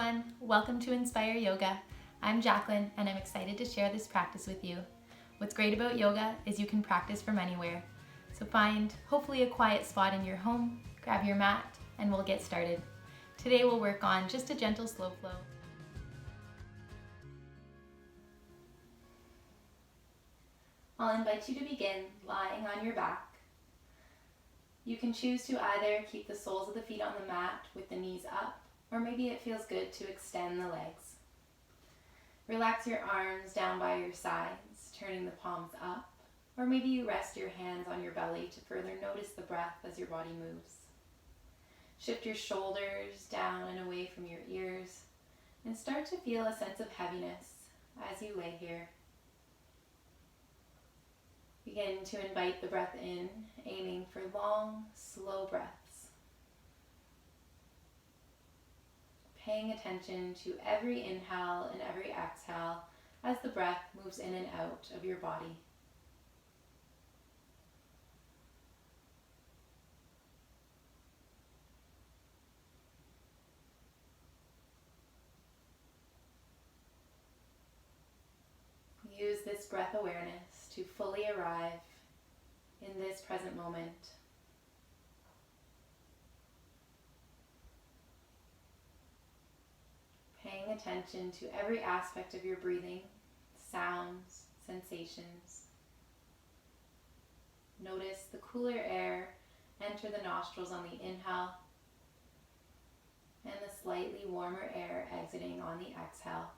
everyone, welcome to Inspire Yoga. I'm Jacqueline and I'm excited to share this practice with you. What's great about yoga is you can practice from anywhere. So find hopefully a quiet spot in your home, grab your mat, and we'll get started. Today we'll work on just a gentle slow flow. I'll invite you to begin lying on your back. You can choose to either keep the soles of the feet on the mat with the knees up, or maybe it feels good to extend the legs. Relax your arms down by your sides, turning the palms up, or maybe you rest your hands on your belly to further notice the breath as your body moves. Shift your shoulders down and away from your ears, and start to feel a sense of heaviness as you lay here. Begin to invite the breath in, aiming for long, slow breaths. Paying attention to every inhale and every exhale as the breath moves in and out of your body. Use this breath awareness to fully arrive in this present moment. Paying attention to every aspect of your breathing, sounds, sensations. Notice the cooler air enter the nostrils on the inhale and the slightly warmer air exiting on the exhale.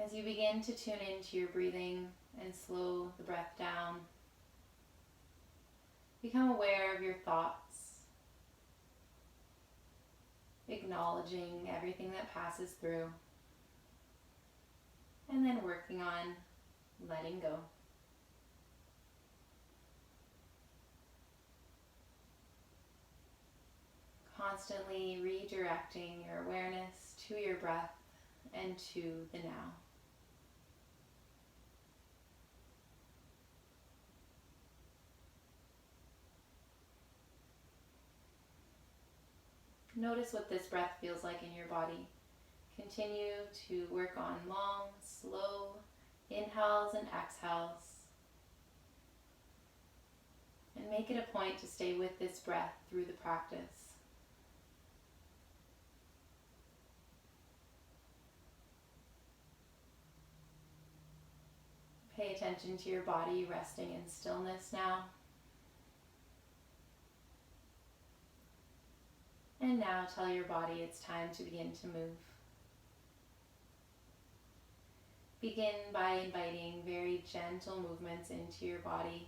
As you begin to tune into your breathing and slow the breath down, become aware of your thoughts, acknowledging everything that passes through, and then working on letting go. Constantly redirecting your awareness to your breath and to the now. Notice what this breath feels like in your body. Continue to work on long, slow inhales and exhales. And make it a point to stay with this breath through the practice. Pay attention to your body resting in stillness now. And now tell your body it's time to begin to move. Begin by inviting very gentle movements into your body,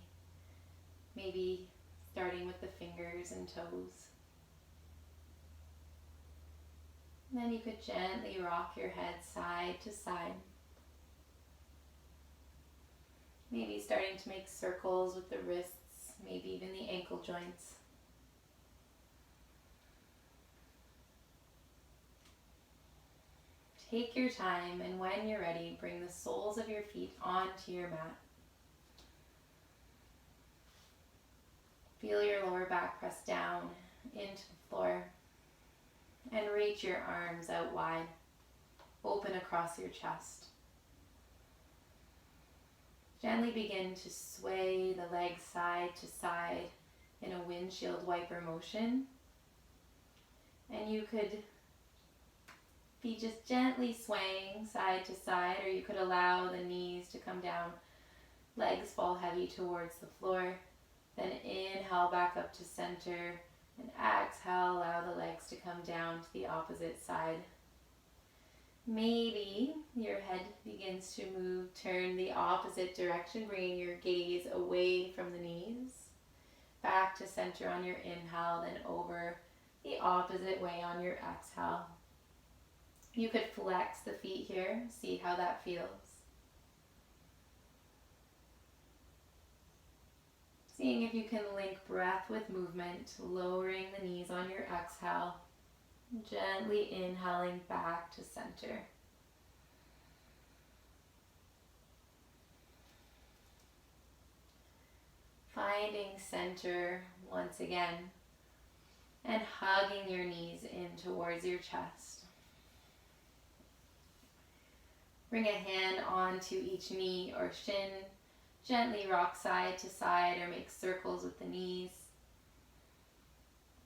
maybe starting with the fingers and toes. And then you could gently rock your head side to side. Maybe starting to make circles with the wrists, maybe even the ankle joints. Take your time, and when you're ready, bring the soles of your feet onto your mat. Feel your lower back press down into the floor, and reach your arms out wide, open across your chest. Gently begin to sway the legs side to side in a windshield wiper motion, and you could be just gently swaying side to side, or you could allow the knees to come down, legs fall heavy towards the floor. Then inhale back up to center, and exhale, allow the legs to come down to the opposite side. Maybe your head begins to move, turn the opposite direction, bringing your gaze away from the knees, back to center on your inhale, then over the opposite way on your exhale. You could flex the feet here, see how that feels. Seeing if you can link breath with movement, lowering the knees on your exhale, gently inhaling back to center. Find finding center once again and hugging your knees in towards your chest. Bring a hand onto each knee or shin. Gently rock side to side or make circles with the knees.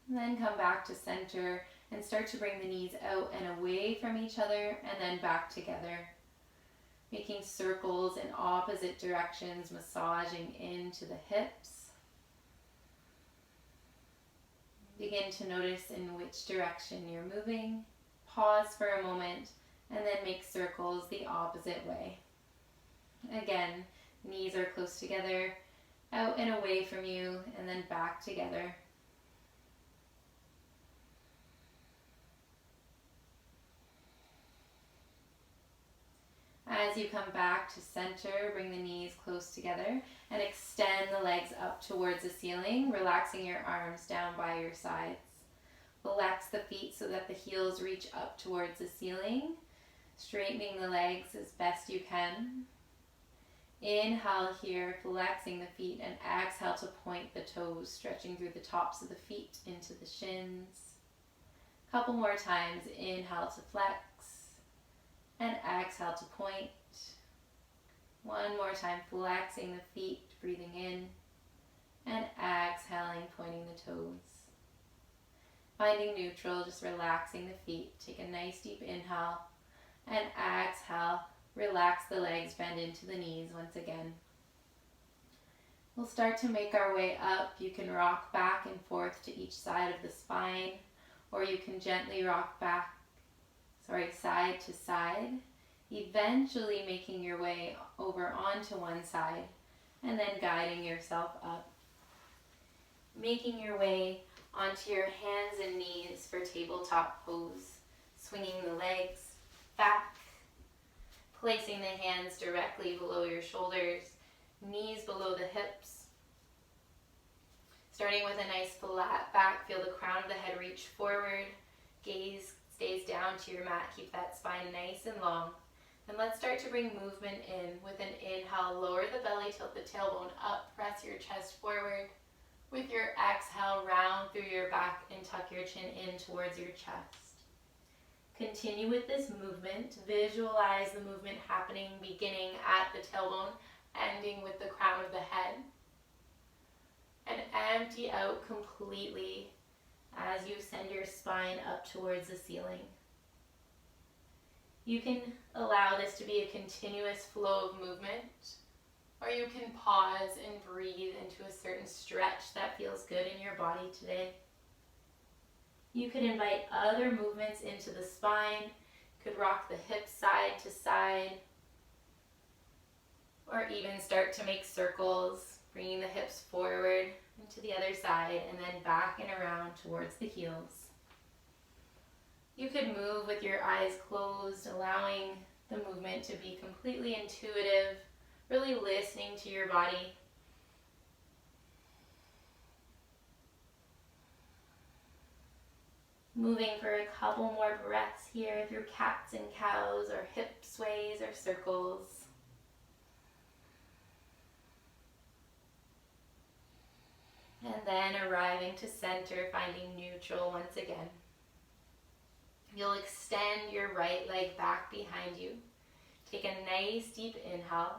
And then come back to center and start to bring the knees out and away from each other and then back together. Making circles in opposite directions, massaging into the hips. Begin to notice in which direction you're moving. Pause for a moment and then make circles the opposite way. Again, knees are close together, out and away from you, and then back together. As you come back to center, bring the knees close together and extend the legs up towards the ceiling, relaxing your arms down by your sides. Flex the feet so that the heels reach up towards the ceiling, straightening the legs as best you can. Inhale here, flexing the feet, and exhale to point the toes, stretching through the tops of the feet into the shins. Couple more times. Inhale to flex, and exhale to point. One more time, flexing the feet, breathing in, and exhaling, pointing the toes. Finding neutral, just relaxing the feet. Take a nice deep inhale, and exhale. Relax the legs, bend into the knees once again. We'll start to make our way up. You can rock back and forth to each side of the spine, or you can gently rock side to side, eventually making your way over onto one side, and then guiding yourself up. Making your way onto your hands and knees for tabletop pose, swinging the legs back, placing the hands directly below your shoulders, knees below the hips. Starting with a nice flat back, feel the crown of the head reach forward, gaze stays down to your mat, keep that spine nice and long. And let's start to bring movement in. With an inhale, lower the belly, tilt the tailbone up, press your chest forward. With your exhale, round through your back and tuck your chin in towards your chest. Continue with this movement. Visualize the movement happening, beginning at the tailbone, ending with the crown of the head. And empty out completely as you send your spine up towards the ceiling. You can allow this to be a continuous flow of movement, or you can pause and breathe into a certain stretch that feels good in your body today. You could invite other movements into the spine. You could rock the hips side to side, or even start to make circles, bringing the hips forward into the other side and then back and around towards the heels. You could move with your eyes closed, allowing the movement to be completely intuitive, really listening to your body. Moving for a couple more breaths here through cats and cows or hip sways or circles. And then arriving to center, finding neutral once again. You'll extend your right leg back behind you. Take a nice deep inhale.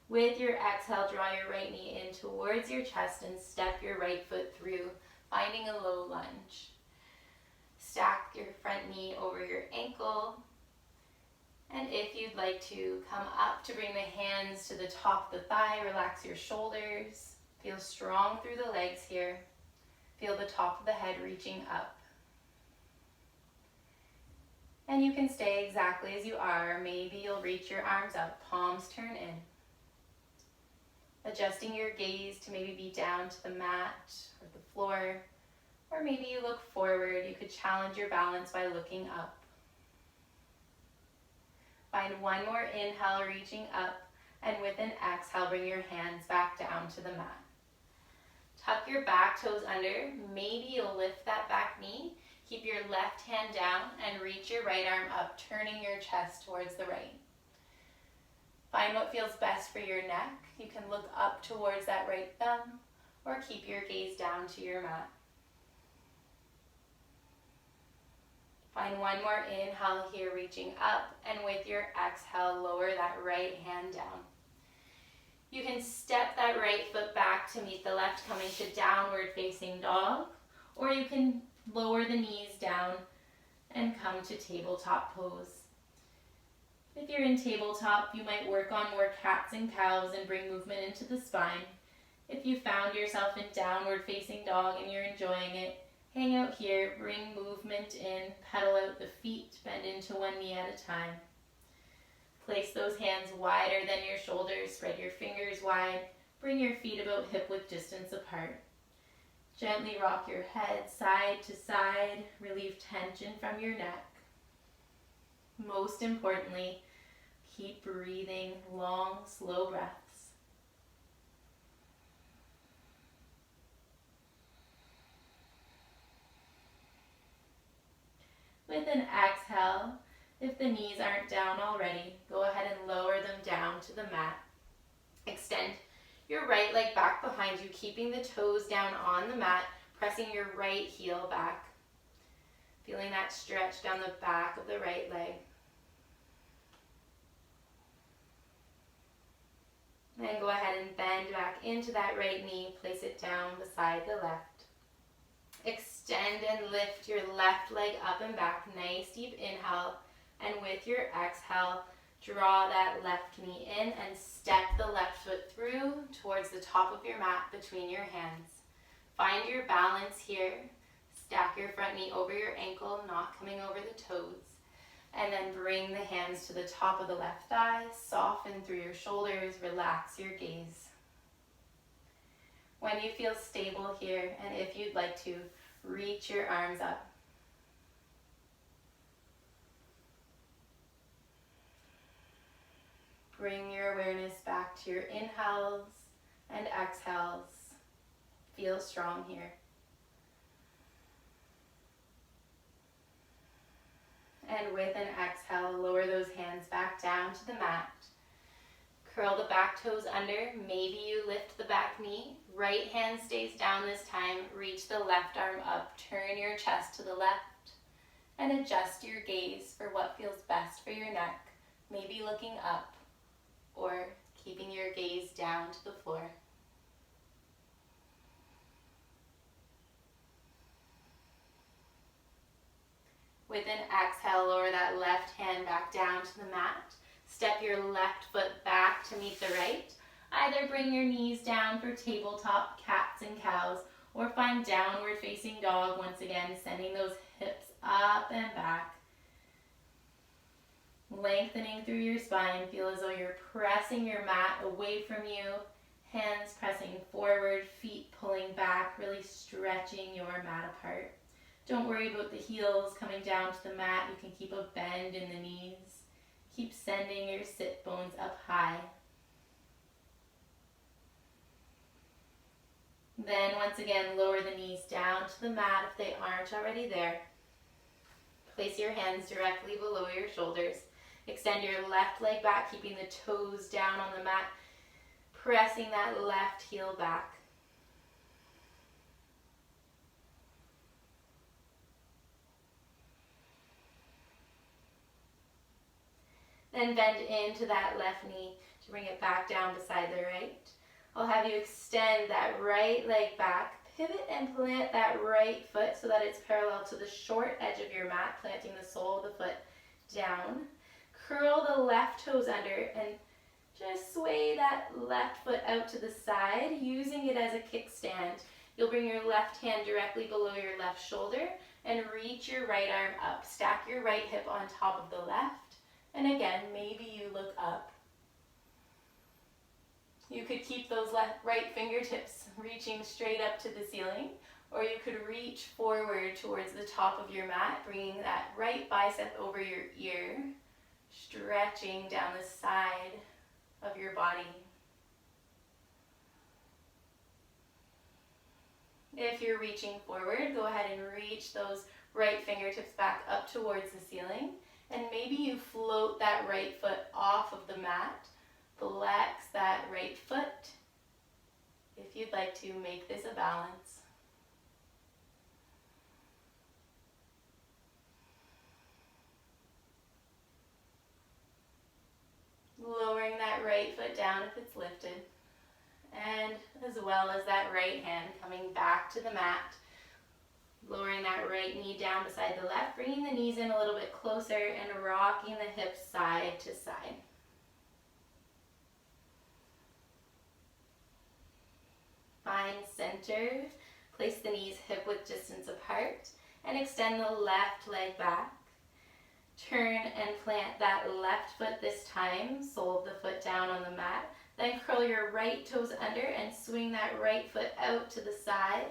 With your exhale, draw your right knee in towards your chest and step your right foot through, finding a low lunge. Stack your front knee over your ankle. And if you'd like to come up to bring the hands to the top of the thigh, relax your shoulders. Feel strong through the legs here. Feel the top of the head reaching up. And you can stay exactly as you are. Maybe you'll reach your arms up, palms turn in. Adjusting your gaze to maybe be down to the mat or the floor. Or maybe you look forward. You could challenge your balance by looking up. Find one more inhale, reaching up. And with an exhale, bring your hands back down to the mat. Tuck your back toes under. Maybe you'll lift that back knee. Keep your left hand down and reach your right arm up, turning your chest towards the right. Find what feels best for your neck. You can look up towards that right thumb, or keep your gaze down to your mat. Find one more inhale here, reaching up, and with your exhale, lower that right hand down. You can step that right foot back to meet the left, coming to downward facing dog, or you can lower the knees down and come to tabletop pose. If you're in tabletop, you might work on more cats and cows and bring movement into the spine. If you found yourself in downward facing dog and you're enjoying it, hang out here, bring movement in, pedal out the feet, bend into one knee at a time. Place those hands wider than your shoulders, spread your fingers wide, bring your feet about hip-width distance apart. Gently rock your head side to side, relieve tension from your neck. Most importantly, keep breathing long, slow breaths. With an exhale, if the knees aren't down already, go ahead and lower them down to the mat. Extend your right leg back behind you, keeping the toes down on the mat, pressing your right heel back. Feeling that stretch down the back of the right leg. Then go ahead and bend back into that right knee, place it down beside the left. Extend and lift your left leg up and back, nice deep inhale, and with your exhale, draw that left knee in and step the left foot through towards the top of your mat between your hands. Find your balance here. Stack your front knee over your ankle, not coming over the toes. And then bring the hands to the top of the left thigh, soften through your shoulders, relax your gaze. When you feel stable here, and if you'd like to, reach your arms up. Bring your awareness back to your inhales and exhales. Feel strong here. And with an exhale, lower those hands back down to the mat. Curl the back toes under. Maybe you lift the back knee. Right hand stays down this time. Reach the left arm up. Turn your chest to the left. And adjust your gaze for what feels best for your neck. Maybe looking up or keeping your gaze down to the floor. With an exhale, lower that left hand back down to the mat. Step your left foot back to meet the right. Either bring your knees down for tabletop, cats and cows, or find downward facing dog once again, sending those hips up and back. Lengthening through your spine, feel as though you're pressing your mat away from you, hands pressing forward, feet pulling back, really stretching your mat apart. Don't worry about the heels coming down to the mat. You can keep a bend in the knees. Keep sending your sit bones up high. Then once again, lower the knees down to the mat if they aren't already there. Place your hands directly below your shoulders. Extend your left leg back, keeping the toes down on the mat, pressing that left heel back. Then bend into that left knee to bring it back down beside the right. I'll have you extend that right leg back, pivot and plant that right foot so that it's parallel to the short edge of your mat, planting the sole of the foot down. Curl the left toes under and just sway that left foot out to the side, using it as a kickstand. You'll bring your left hand directly below your left shoulder and reach your right arm up. Stack your right hip on top of the left. And again, maybe you look up. You could keep those right fingertips reaching straight up to the ceiling, or you could reach forward towards the top of your mat, bringing that right bicep over your ear, stretching down the side of your body. If you're reaching forward, go ahead and reach those right fingertips back up towards the ceiling. And maybe you float that right foot off of the mat, flex that right foot, if you'd like to make this a balance. Lowering that right foot down if it's lifted, and as well as that right hand coming back to the mat. Lowering that right knee down beside the left, bringing the knees in a little bit closer and rocking the hips side to side. Find center, place the knees hip-width distance apart, and extend the left leg back. Turn and plant that left foot this time, sole of the foot down on the mat. Then curl your right toes under and swing that right foot out to the side.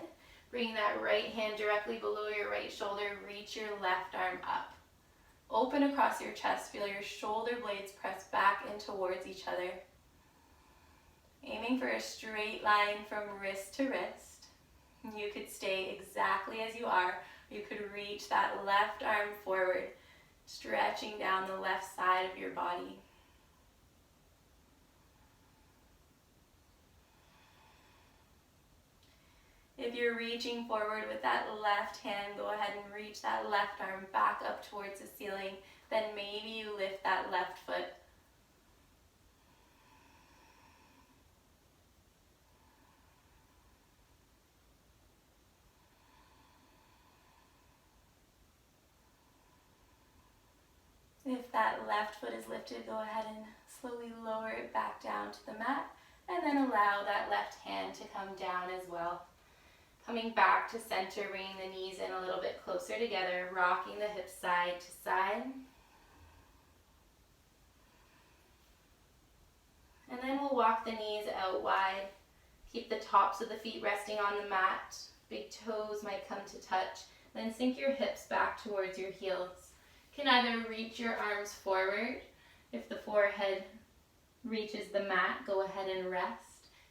Bring that right hand directly below your right shoulder, reach your left arm up. Open across your chest, feel your shoulder blades press back in towards each other. Aiming for a straight line from wrist to wrist. You could stay exactly as you are. You could reach that left arm forward, stretching down the left side of your body. If you're reaching forward with that left hand, go ahead and reach that left arm back up towards the ceiling. Then maybe you lift that left foot. If that left foot is lifted, go ahead and slowly lower it back down to the mat, and then allow that left hand to come down as well. Coming back to center, bringing the knees in a little bit closer together, rocking the hips side to side. And then we'll walk the knees out wide. Keep the tops of the feet resting on the mat. Big toes might come to touch. Then sink your hips back towards your heels. You can either reach your arms forward. If the forehead reaches the mat, go ahead and rest.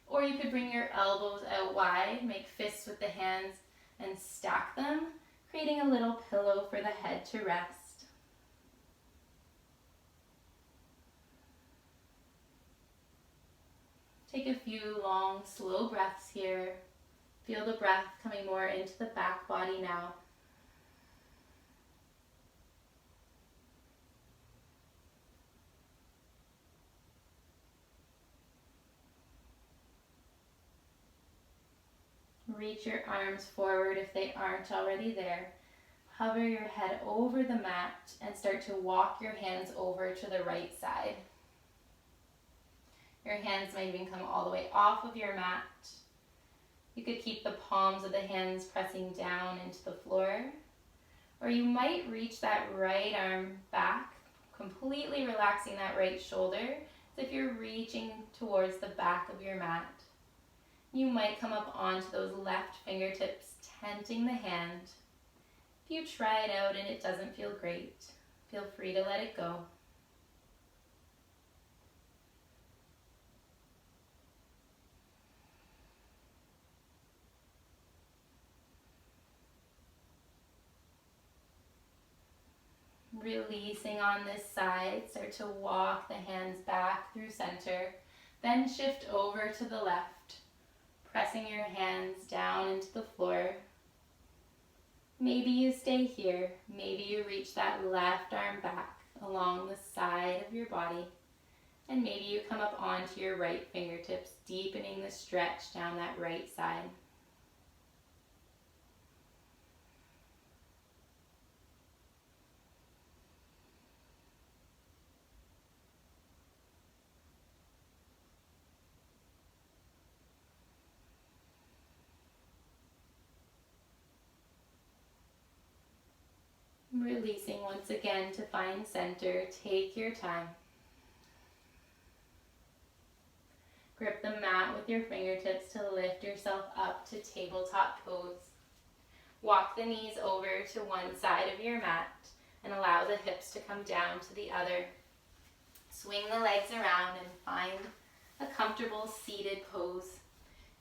Or you could bring your elbows out wide, make fists with the hands and stack them, creating a little pillow for the head to rest. Take a few long, slow breaths here. Feel the breath coming more into the back body now. Reach your arms forward if they aren't already there. Hover your head over the mat and start to walk your hands over to the right side. Your hands might even come all the way off of your mat. You could keep the palms of the hands pressing down into the floor. Or you might reach that right arm back, completely relaxing that right shoulder as if you're reaching towards the back of your mat. You might come up onto those left fingertips, tenting the hand. If you try it out and it doesn't feel great, feel free to let it go. Releasing on this side, start to walk the hands back through center, then shift over to the left. Pressing your hands down into the floor. Maybe you stay here. Maybe you reach that left arm back along the side of your body. And maybe you come up onto your right fingertips, deepening the stretch down that right side. Releasing once again to find center. Take your time. Grip the mat with your fingertips to lift yourself up to tabletop pose. Walk the knees over to one side of your mat and allow the hips to come down to the other. Swing the legs around and find a comfortable seated pose.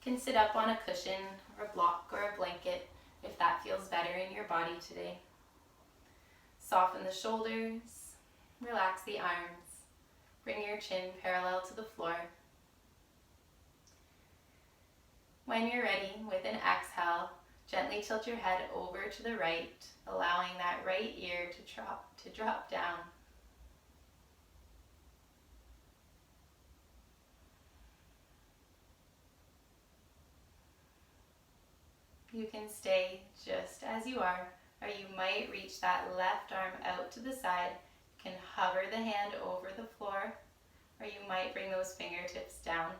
You can sit up on a cushion or a block or a blanket if that feels better in your body today. Soften the shoulders, relax the arms, bring your chin parallel to the floor. When you're ready, with an exhale, gently tilt your head over to the right, allowing that right ear to drop down. You can stay just as you are, or you might reach that left arm out to the side. You can hover the hand over the floor, or you might bring those fingertips down.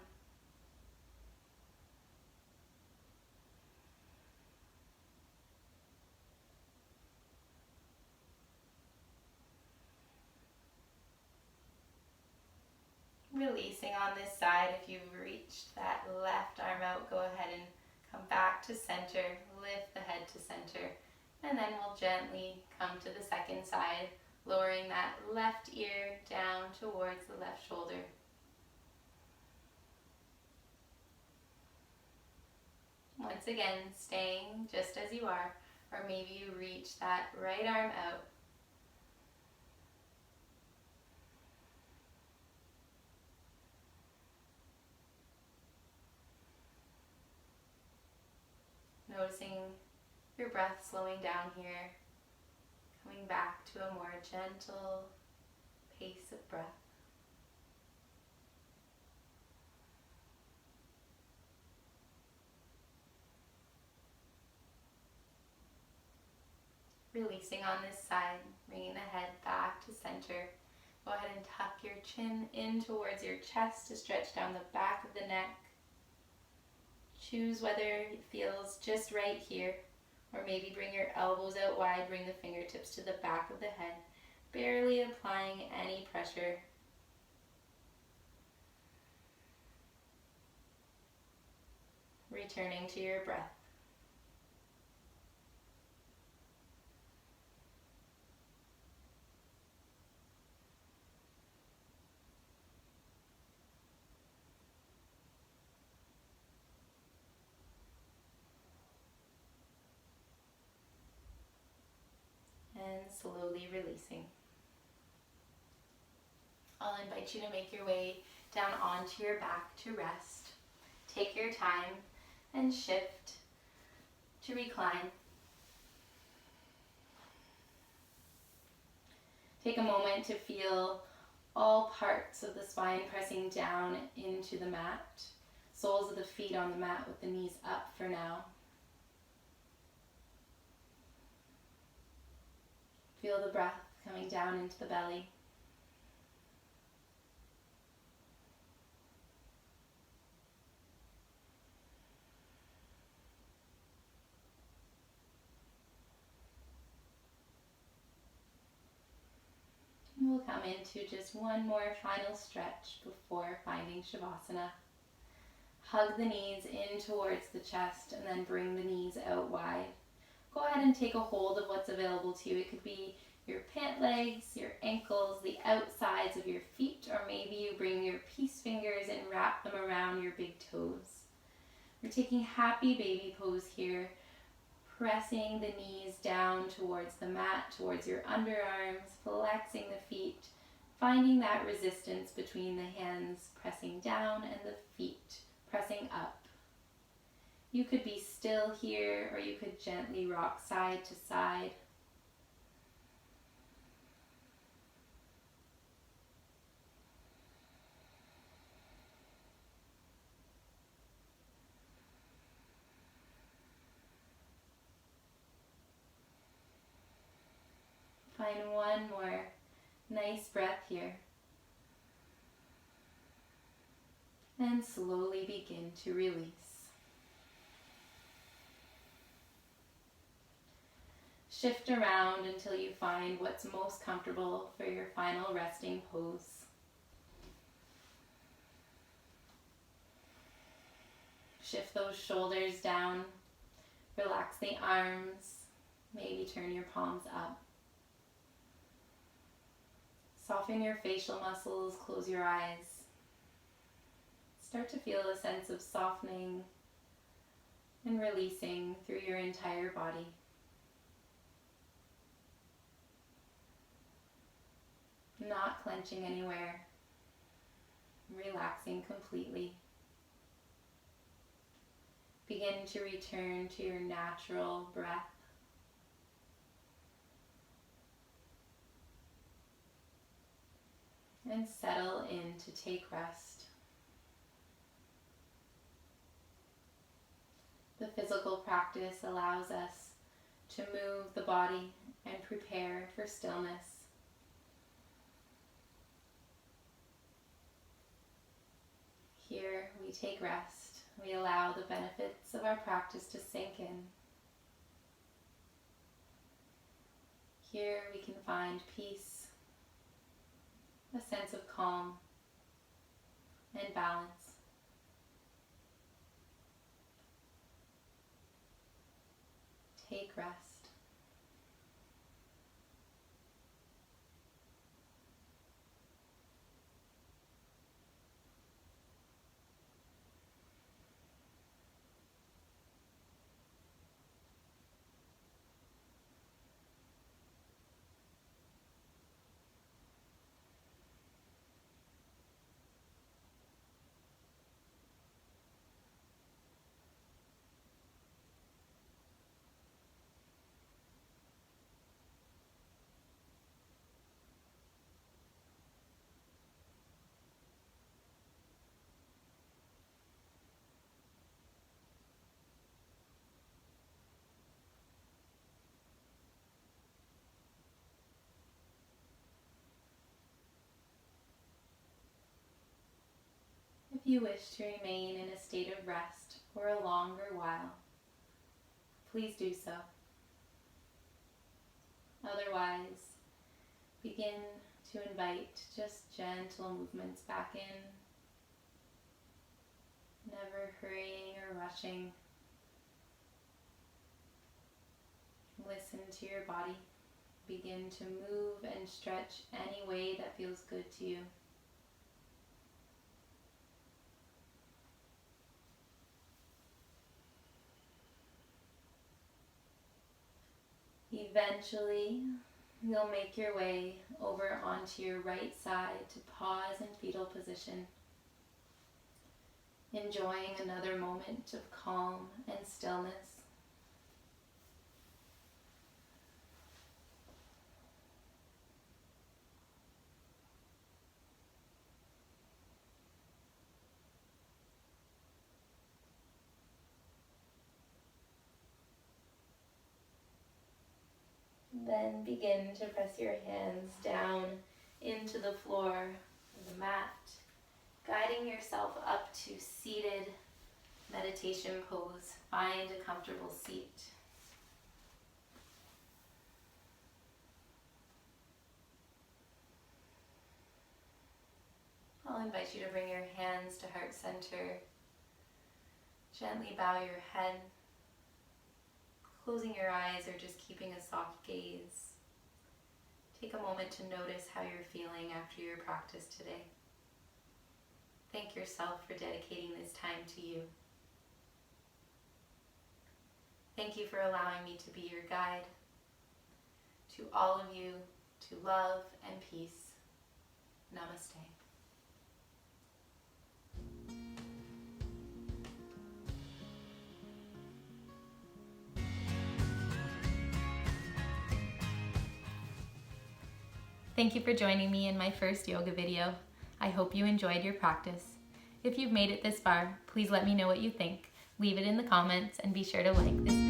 Releasing on this side. If you've reached that left arm out, go ahead and come back to center, lift the head to center, and then we'll gently come to the second side, lowering that left ear down towards the left shoulder. Once again, staying just as you are, or maybe you reach that right arm out. Noticing your breath slowing down here, coming back to a more gentle pace of breath. Releasing on this side, bringing the head back to center. Go ahead and tuck your chin in towards your chest to stretch down the back of the neck. Choose whether it feels just right here, or maybe bring your elbows out wide, bring the fingertips to the back of the head, barely applying any pressure. Returning to your breath. And slowly releasing. I'll invite you to make your way down onto your back to rest. Take your time and shift to recline. Take a moment to feel all parts of the spine pressing down into the mat. Soles of the feet on the mat with the knees up for now. Feel the breath coming down into the belly. And we'll come into just one more final stretch before finding Shavasana. Hug the knees in towards the chest and then bring the knees out wide. Go ahead and take a hold of what's available to you. It could be your pant legs, your ankles, the outsides of your feet, or maybe you bring your peace fingers and wrap them around your big toes. We're taking happy baby pose here, pressing the knees down towards the mat, towards your underarms, flexing the feet, finding that resistance between the hands pressing down and the feet pressing up. You could be still here, or you could gently rock side to side. Find one more nice breath here. And slowly begin to release. Shift around until you find what's most comfortable for your final resting pose. Shift those shoulders down. Relax the arms. Maybe turn your palms up. Soften your facial muscles. Close your eyes. Start to feel a sense of softening and releasing through your entire body. Not clenching anywhere, relaxing completely. Begin to return to your natural breath. And settle in to take rest. The physical practice allows us to move the body and prepare for stillness. Here we take rest. We allow the benefits of our practice to sink in. Here we can find peace, a sense of calm and balance. Take rest. If you wish to remain in a state of rest for a longer while, please do so. Otherwise, begin to invite just gentle movements back in, never hurrying or rushing. Listen to your body. Begin to move and stretch any way that feels good to you. Eventually, you'll make your way over onto your right side to pause in fetal position, enjoying another moment of calm and stillness. Then begin to press your hands down into the floor of the mat, guiding yourself up to seated meditation pose. Find a comfortable seat. I'll invite you to bring your hands to heart center. Gently bow your head, closing your eyes or just keeping a soft gaze. Take a moment to notice how you're feeling after your practice today. Thank yourself for dedicating this time to you. Thank you for allowing me to be your guide. To all of you, to love and peace. Namaste. Thank you for joining me in my first yoga video. I hope you enjoyed your practice. If you've made it this far, please let me know what you think. Leave it in the comments and be sure to like this video.